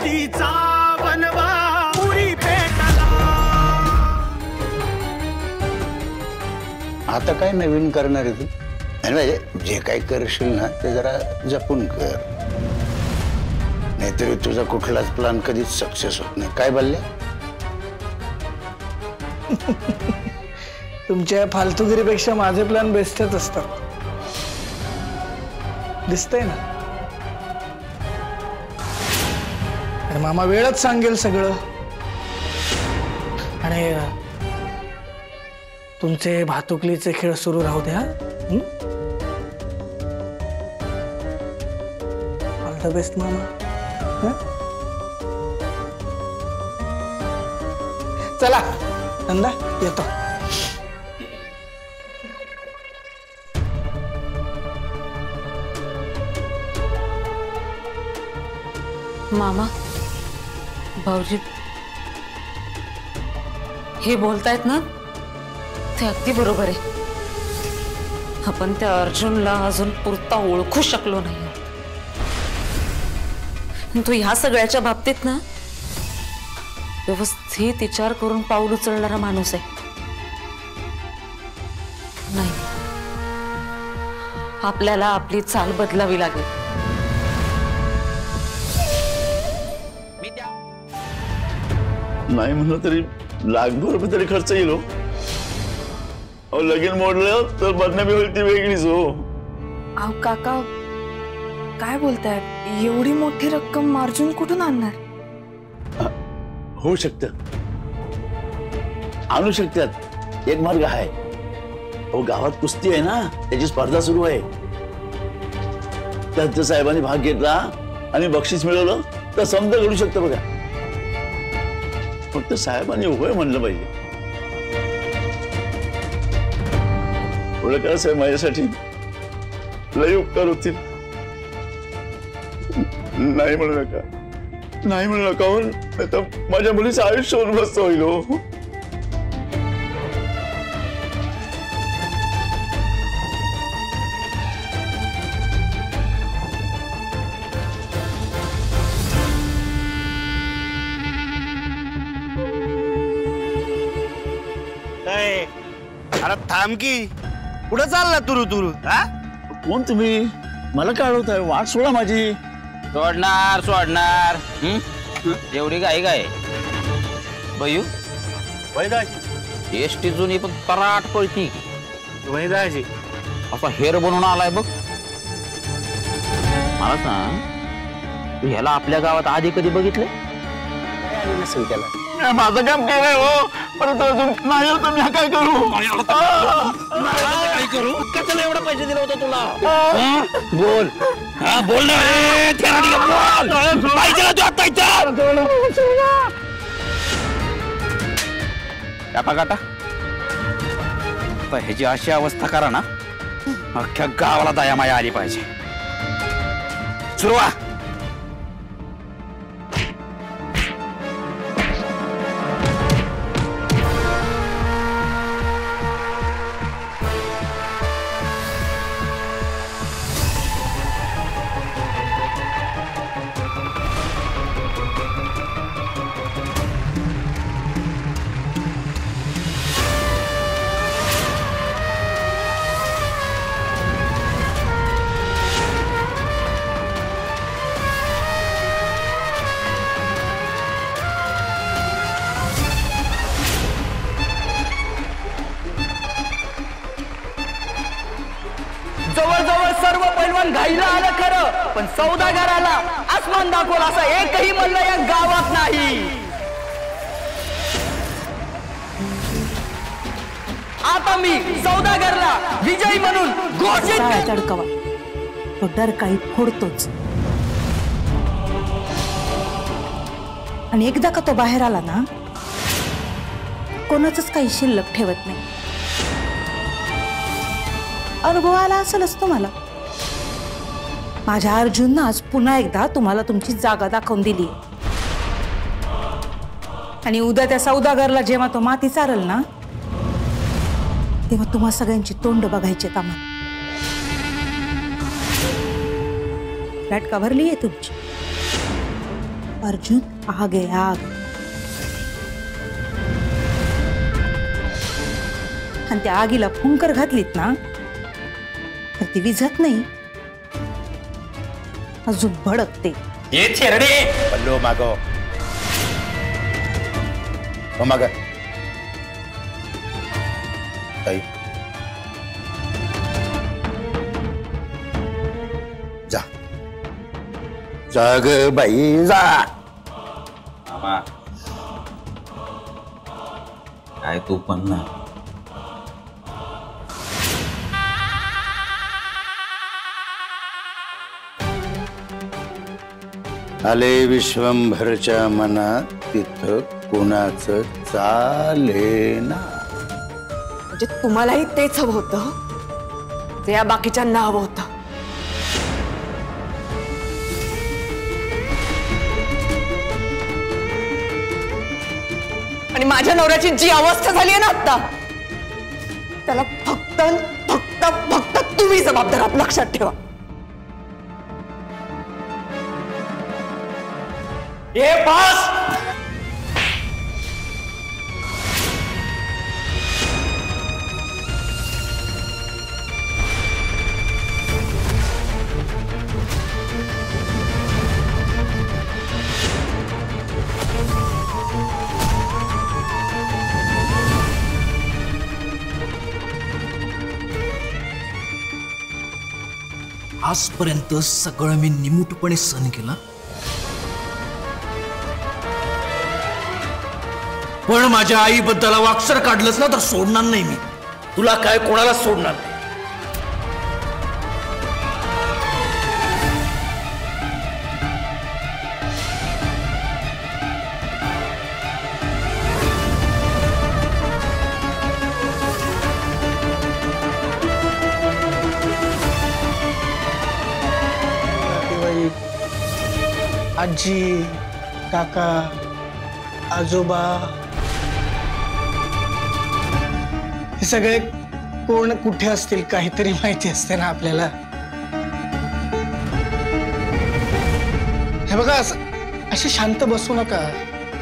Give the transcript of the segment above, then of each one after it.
मुक्तीचा बनवा पुरी भेटला। आता काय नवीन करणार आहे तू? म्हणजे जे काय करशील ना ते जरा जपून कर, नाहीतरी तुझा कुठलाच प्लॅन कधीच सक्सेस होत नाही। काय बोलले? तुमच्या फालतूगिरीपेक्षा माझे प्लॅन बेस्टच असतात, दिसतंय ना। आणि मामा वेळच सांगेल सगळं, आणि तुमचे भातुकलीचे खेळ सुरू राहू द्या। ऑल द बेस्ट मामा। चला नंदा, येतो। मामा, भाऊजी हे बोलतायत ना ते अगदी बरोबर आहे। आपण त्या अर्जुनला अजून पुरता ओळखू शकलो नाही। तो ह्या सगळ्याच्या बाबतीत ना व्यवस्थित विचार करून पाऊल उचलणारा माणूस आहे। नाही, आपल्याला आपली चाल बदलावी लागेल। नाही म्हणलं तरी लाखभर रुपये तरी खर्च येईल। लगीन मोडलं तर बदनामी होईल ती वेगळीच हो। अहो काका काय बोलताय? एवढी मोठी रक्कम अर्जुन कुठून आणणार? होऊ शकतं, आणू शकतात, एक मार्ग आहे। अहो गावात कुस्ती आहे ना, त्याची स्पर्धा सुरू आहे। त्यात साहेबांनी भाग घेतला आणि बक्षीस मिळवलं तर समजा घडू शकतं बघा। फक्त साहेबांनी होय म्हणलं पाहिजे। एवढं करा साहेब, माझ्यासाठी लय उपकार होतील। नाही म्हणू नका, नाही म्हणू नका, आता माझ्या मुलीचं आयुष्य उद्ध्वस्त होईल हो। अरे थांब की, कुठं चालला तुरु तुरु? कोण तुम्ही? मला काय आठवत? वाट सोडा माझी। सोडणार सोडणार, एवढी घाई काय बयू? वैदाजी एसटी जुनी पण तराट पळती। वैदाजी असा हेर बनवून आलाय बघ। मला सांग, तू ह्याला आपल्या गावात आधी कधी बघितलंय? नसेल त्याला। माझं काम केलंय हो, परंतु अजून नाही होतं, मी काय करू? काय करू? कशाला एवढा पैसे दिला होता तुला? बोल, हा बोल ना, बोल पाहिजे तू आता इथं। काटा काटा ह्याची अशी अवस्था करा ना, अख्ख्या गावाला दया माया आली पाहिजे। सुरुवात जवळजवळ सर्व पैलवान घाईला आलं खरं, पण सौदागराला आसमान दाखवला असा एकही मल्ल या गावात नाही। आता मी सौदागरला विजयी म्हणून घोषित अडकवा, तो डर काही फोडतोच, आणि एकदा का तो बाहेर आला ना, कोणाचंच काही शिल्लक ठेवत नाही। अनुभव आला असेलच तुम्हाला। माझ्या अर्जुननं आज पुन्हा एकदा तुम्हाला तुमची जागा दाखवून दिली, आणि उद्या त्या सौदागरला जेव्हा तो माती चारल ना, तेव्हा तुम्हा सगळ्यांची तोंड बघायची आम्हाला। बॅट का भरली आहे तुमची? अर्जुन आग आहे आग. आणि त्या आगीला फुंकर घातलीत ना तर ती विझत नाही, अजून भडकते. ये थेरडे पल्लो मागो हो माग ताई जा जाग बाई जा. मामा काय तू पण ना. आले विश्वंभरच्या मनात तिथं कोणाचं चालेना. म्हणजे तुम्हालाही तेच हवं होतं ते या बाकीच्यांना हवं होतं. आणि माझ्या नवऱ्याची जी अवस्था झाली आहे ना आता, त्याला फक्त फक्त फक्त तुम्ही जबाबदार आहात, लक्षात ठेवा. ये बस. आजपर्यंत सगळं मी निमूटपणे सहन केलं, पण माझ्या आईबद्दल वाक्सर काढलंच ना तर सोडणार नाही मी. तुला काय कोणाला सोडणार नाही. आजी, काका, आजोबा हे सगळे कोण कुठे असतील काहीतरी माहिती असते ना आपल्याला. हे बघा, अशी शांत बसू नका.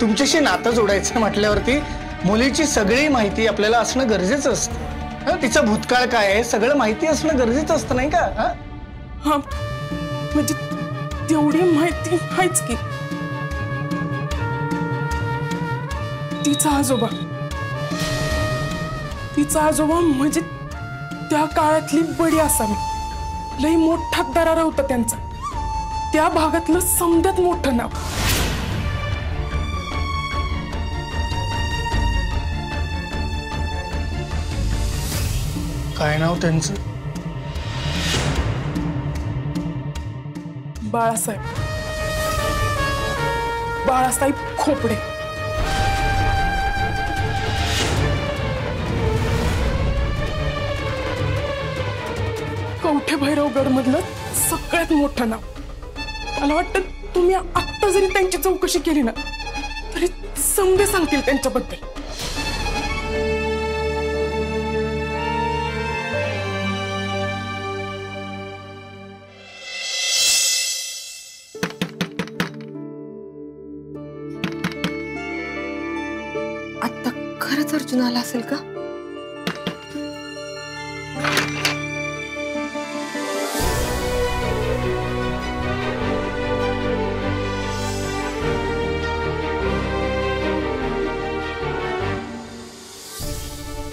तुमच्याशी नातं जोडायचं म्हटल्यावरती मुलीची सगळी माहिती आपल्याला असणं गरजेचं असतं. तिचा भूतकाळ काय आहे सगळं माहिती असणं गरजेचं असतं, नाही का? हा, म्हणजे तेवढी माहिती आहेच की. तिचा आजोबा म्हणजे त्या काळातली बडी असावी. लई मोठा दरारा होता त्यांचा. त्या भागातलं समद्यात मोठं नाव. काय नाव त्यांचं? बाळासाहेब खोपडे. कवठे भैरवगड मधलं सगळ्यात मोठं नाव. मला वाटतं तुम्ही आत्ता जरी त्यांची चौकशी केली ना तरी समजे सांगतील त्यांच्याबद्दल. आता खरंच अर्जुन आला असेल का?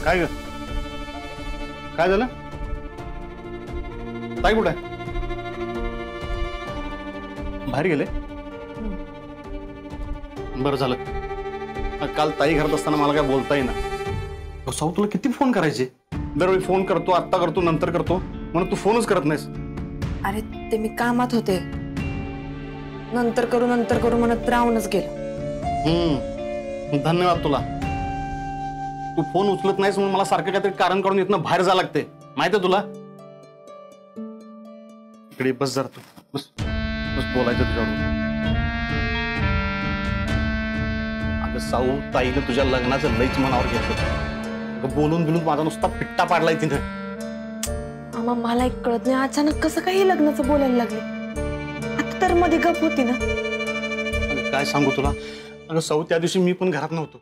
काय ग? काय झालं? ताई कुठे आहे? बाहेर गेले? बरं झालं. काल ताई घरात असताना मला काय बोलता येईना. साऊ तुला किती फोन करायचे? दरवेळी फोन करतो, आत्ता करतो, नंतर करतो म्हणून तू फोनच करत नाहीस. अरे ते मी कामात होते. नंतर करू म्हणत राहूनच गेलो. धन्यवाद तुला. तू फोन उचलत नाहीस म्हणून मला सारखं काहीतरी कारण काढून इथनं बाहेर जावं लागते. माहितीये तुला? इकडे बस जरा तू. बस बस बोलायचं तुझ्यावर. अगं साऊ, ताईने तुझ्या लग्नाचं लईच मनावर घेतलं. बोलून माझा नुसता पिट्टा पाडलाय तिने. आम्हा मला एक कळत नाही अचानक कसं काही लग्नाचं बोलायला लागले. आता तर मध्ये गप होती ना. काय सांगू तुला. अगं सौ त्या दिवशी मी पण घरात नव्हतो.